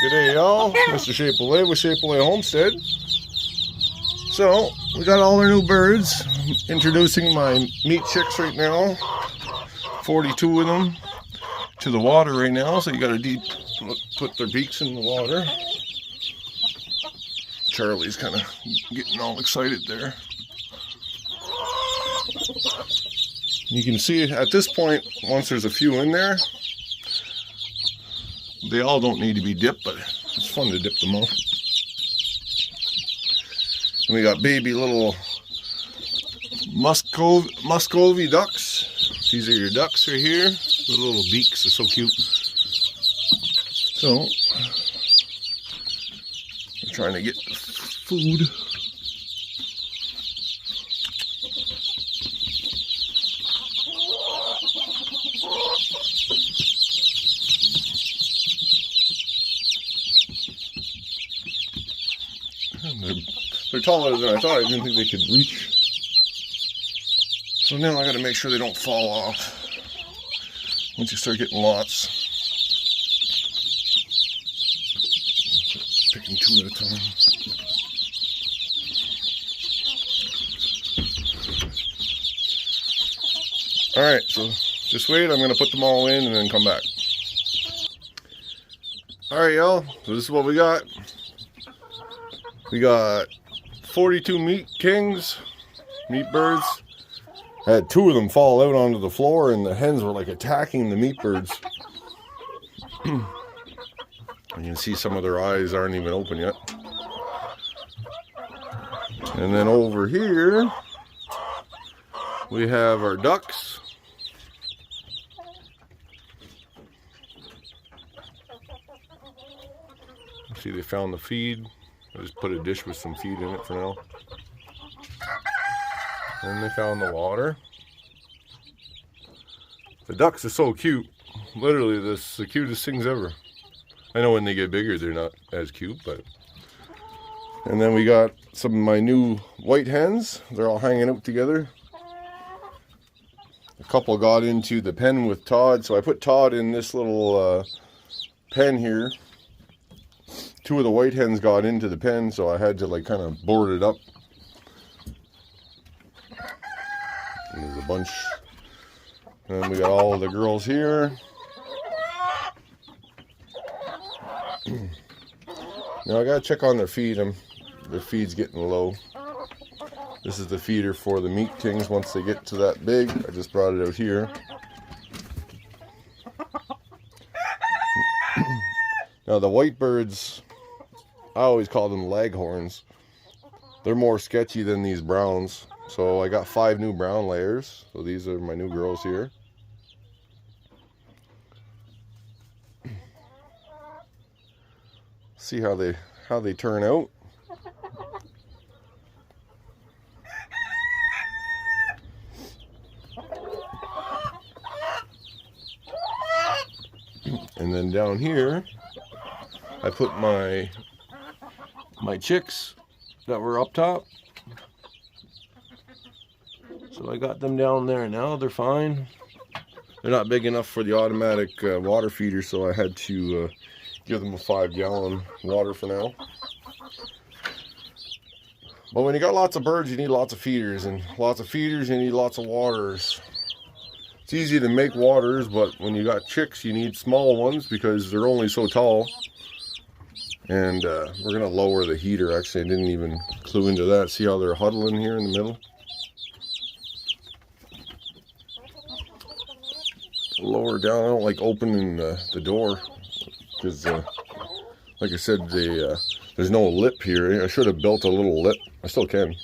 Good day, y'all. Mr. Shapelay with Shapelay Homestead. So, we got all our new birds. Introducing my meat chicks right now. 42 of them to the water right now. So you got to put their beaks in the water. Charlie's kind of getting all excited there. You can see at this point, once there's a few in there, they all don't need to be dipped, but it's fun to dip them all. And we got baby little Muscovy ducks. These are your ducks right here. The little beaks are so cute. So, we're trying to get the food. They're taller than I thought. I didn't think they could reach. So now I got to make sure they don't fall off once you start getting lots. Picking two at a time. Alright, so just wait. I'm going to put them all in and then come back. Alright, y'all. So this is what we got. We got 42 meat kings, meat birds. I had two of them fall out onto the floor and the hens were like attacking the meat birds. You can see some of their eyes aren't even open yet. And then over here, we have our ducks. See, they found the feed. I just put a dish with some feed in it for now. And they found the water. The ducks are so cute. Literally, the cutest things ever. I know when they get bigger, they're not as cute, but... And then we got some of my new white hens. They're all hanging out together. A couple got into the pen with Todd, so I put Todd in this little pen here. Two of the white hens got into the pen, so I had to like kind of board it up. And there's a bunch. And we got all of the girls here. Now I gotta check on their feed. Their feed's getting low. This is the feeder for the meat kings once they get to that big. I just brought it out here. Now the white birds, I always call them leghorns. They're more sketchy than these browns. So I got 5 new brown layers. So these are my new girls here. See how they turn out. And then down here, I put my chicks that were up top. So I got them down there now. They're fine. They're not big enough for the automatic water feeder, so I had to give them a 5-gallon water for now. But when you got lots of birds, you need lots of feeders, and lots of feeders, you need lots of waters. It's easy to make waters, but when you got chicks, you need small ones because they're only so tall. And we're going to lower the heater. Actually, I didn't even clue into that. See how they're huddling here in the middle? Lower down. I don't like opening the door because, like I said, there's no lip here. I should have built a little lip. I still can.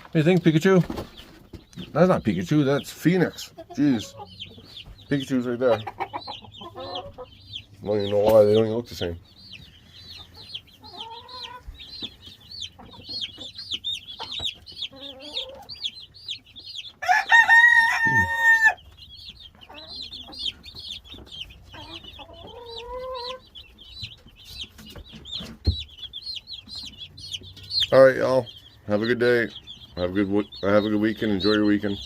What do you think, Pikachu? That's not Pikachu, that's Phoenix. Jeez. Pikachu's right there. I don't even know why they don't even look the same. All right, y'all. Have a good day. Have a good weekend. Enjoy your weekend.